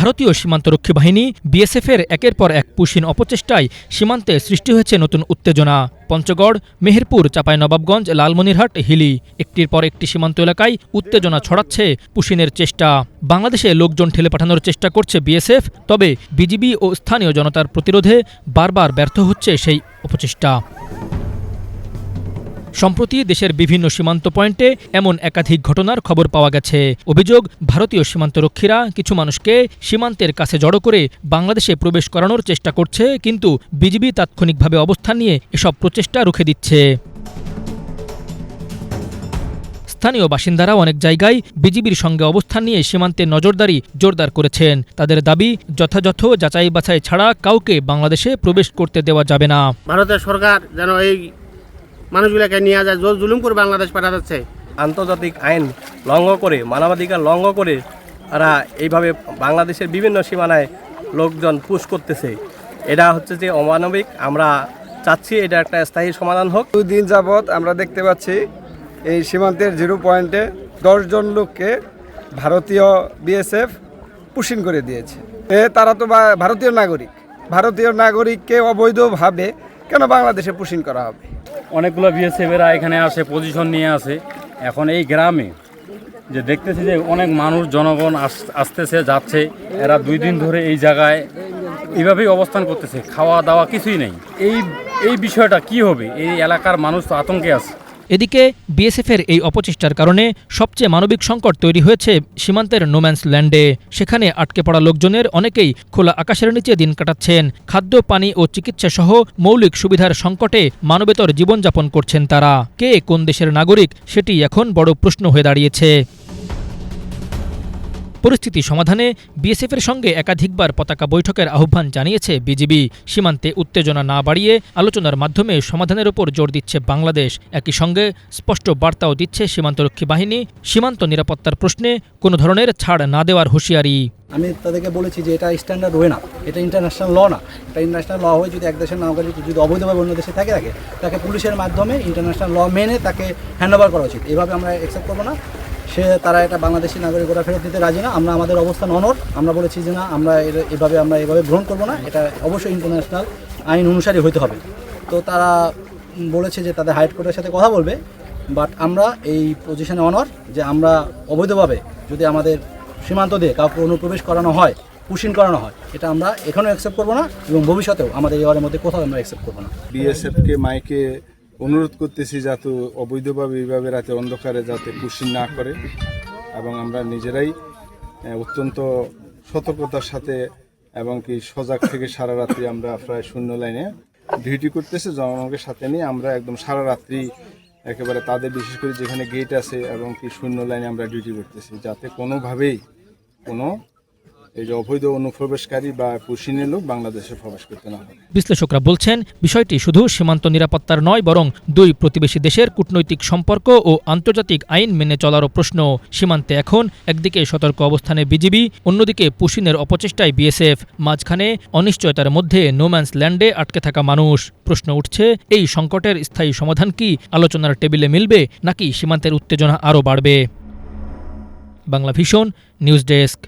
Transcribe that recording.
ভারতীয় সীমান্তরক্ষী বাহিনী বিএসএফের একের পর এক পুশিন অপচেষ্টায় সীমান্তে সৃষ্টি হয়েছে নতুন উত্তেজনা। পঞ্চগড়, মেহেরপুর, চাঁপাইনবাবগঞ্জ, লালমনিরহাট, হিলি একটির পর একটি সীমান্ত এলাকায় উত্তেজনা ছড়াচ্ছে পুশিনের চেষ্টা। বাংলাদেশে লোকজন ঠেলে পাঠানোর চেষ্টা করছে বিএসএফ, তবে বিজিবি ও স্থানীয় জনতার প্রতিরোধে বারবার ব্যর্থ হচ্ছে সেই অপচেষ্টা। সম্প্রতি দেশের বিভিন্ন সীমান্ত পয়েন্টে এমন একাধিক ঘটনার খবর পাওয়া গেছে। অভিযোগ, ভারতীয় সীমান্তরক্ষীরা কিছু মানুষকে সীমান্তের কাছে জড়ো করে বাংলাদেশে প্রবেশ করানোর চেষ্টা করছে, কিন্তু বিজিবি তাৎক্ষণিকভাবে অবস্থান নিয়ে এসব প্রচেষ্টা রুখে দিচ্ছে। স্থানীয় বাসিন্দারা অনেক জায়গায় বিজিবির সঙ্গে অবস্থান নিয়ে সীমান্তে নজরদারি জোরদার করেছেন। তাদের দাবি, যথাযথ যাচাই বাছাই ছাড়া কাউকে বাংলাদেশে প্রবেশ করতে দেওয়া যাবে না। ভারতের সরকার যেন এই মানুষগুলোকে নিয়ে যায়, জুলুম করে বাংলাদেশ পাঠা যাচ্ছে। আন্তর্জাতিক আইন লঙ্ঘন করে, মানবাধিকার লঙ্ঘন করে তারা এইভাবে বাংলাদেশের বিভিন্ন সীমানায় লোকজন পুশ করতেছে। এটা হচ্ছে যে অমানবিক। আমরা চাচ্ছি এটা একটা স্থায়ী সমাধান হোক। 2 দিন যাবৎ আমরা দেখতে পাচ্ছি এই সীমান্তের 0 পয়েন্টে 10 জন লোককে ভারতীয় বিএসএফ পুশিং করে দিয়েছে। তারা তো ভারতীয় নাগরিককে অবৈধভাবে কেন বাংলাদেশে পুশিং করা হবে? অনেকগুলো বিএসএফেরা এখানে আসে, পজিশন নিয়ে আসে। এখন এই গ্রামে যে দেখতেছি যে অনেক মানুষ, জনগণ আসতেছে যাচ্ছে, এরা 2 দিন ধরে এই জায়গায় এইভাবেই অবস্থান করতেছে, খাওয়া দাওয়া কিছুই নেই। এই বিষয়টা কি হবে? এই এলাকার মানুষ তো আতঙ্কে আছে। এদিকে বিএসএফের এই অপচেষ্টার কারণে সবচেয়ে মানবিক সংকট তৈরি হয়েছে সীমান্তের নোম্যান্স ল্যান্ডে। সেখানে আটকে পড়া লোকজনের অনেকেই খোলা আকাশের নিচে দিন কাটাচ্ছেন। খাদ্য, পানি ও চিকিৎসা সহ মৌলিক সুবিধার সংকটে মানবেতর জীবনযাপন করছেন তারা। কে কোন দেশের নাগরিক, সেটি এখন বড় প্রশ্ন হয়ে দাঁড়িয়েছে। পরিস্থিতি সমাধানে বিএসএফের সঙ্গে একাধিকবার পতাকা বৈঠকের আহ্বান জানিয়েছে বিজিবি। সীমান্তে উত্তেজনা না বাড়িয়ে আলোচনার মাধ্যমে সমাধানের উপর জোর দিচ্ছে বাংলাদেশ। একই সঙ্গে স্পষ্ট বার্তাও দিচ্ছে সীমান্তরক্ষী বাহিনী, সীমান্ত নিরাপত্তার প্রশ্নে কোনো ধরনের ছাড় না দেওয়ার হুঁশিয়ারি। আমি তাদেরকে বলেছি যে এটা স্ট্যান্ডার্ড ওয়ে না, এটা ইন্টারন্যাশনাল ল না। এটা ইন্টারন্যাশনাল ল হয়ে যদি এক দেশের নাগরিক যদি অবৈধভাবে অন্য দেশে থাকে তাকে পুলিশের মাধ্যমে ইন্টারন্যাশনাল ল মেনে তাকে হ্যান্ডওভার করা উচিত। এভাবে আমরা অ্যাকসেপ্ট করবো না। তারা এটা বাংলাদেশি নাগরিকরা ফেরত দিতে রাজি না। আমরা আমাদের অবস্থান অনড়। আমরা বলেছি যে না, আমরা এভাবে গ্রহণ করবো না। এটা অবশ্যই ইন্টারন্যাশনাল আইন অনুসারে হইতে হবে। তো তারা বলেছে যে তাদের হাই কোর্টের সাথে কথা বলবে, বাট আমরা এই পজিশনে অনড় যে আমরা অবৈধভাবে যদি আমাদের সীমান্ত দিয়ে কাউকে অনুপ্রবেশ করানো হয়, পুশিং করানো হয়, এটা আমরা এখনও অ্যাকসেপ্ট করবো না এবং ভবিষ্যতেও আমাদের এই ওয়ারের মধ্যে কোথাও আমরা অ্যাকসেপ্ট করবো না। বিএসএফকে মাইকে অনুরোধ করতেছি যাতে অবৈধভাবে এইভাবে রাতে অন্ধকারে যাতে পুশিং না করে, এবং আমরা নিজেরাই অত্যন্ত সতর্কতার সাথে এবং কি সজাগ থেকে সারা রাত্রি আমরা প্রায় শূন্য লাইনে ডিউটি করতেছি। জনগণকে সাথে নিয়ে আমরা একদম সারা রাত্রি একেবারে তাদের, বিশেষ করে যেখানে গেট আছে এবং কি শূন্য লাইনে আমরা ডিউটি করতেছি, যাতে কোনোভাবেই কোনো এই যে অবৈধ অনুপ্রবেশকারী বা পুশিনের লোক বাংলাদেশে প্রবেশ করতে না পারে। বিশ্লেষকরা বলছেন, বিষয়টি শুধু সীমান্ত নিরাপত্তার নয়, বরং 2 প্রতিবেশী দেশের কূটনৈতিক সম্পর্ক ও আন্তর্জাতিক আইন মেনে চলারও প্রশ্ন। সীমান্তে এখন একদিকে সতর্ক অবস্থানে বিজিবি, অন্যদিকে পুশিনের অপচেষ্টায় বিএসএফ, মাঝখানে অনিশ্চয়তার মধ্যে নোম্যান্স ল্যান্ডে আটকে থাকা মানুষ। প্রশ্ন উঠছে, এই সংকটের স্থায়ী সমাধান কি আলোচনার টেবিলে মিলবে, নাকি সীমান্তের উত্তেজনা আরও বাড়বে? Bangla vision news desk.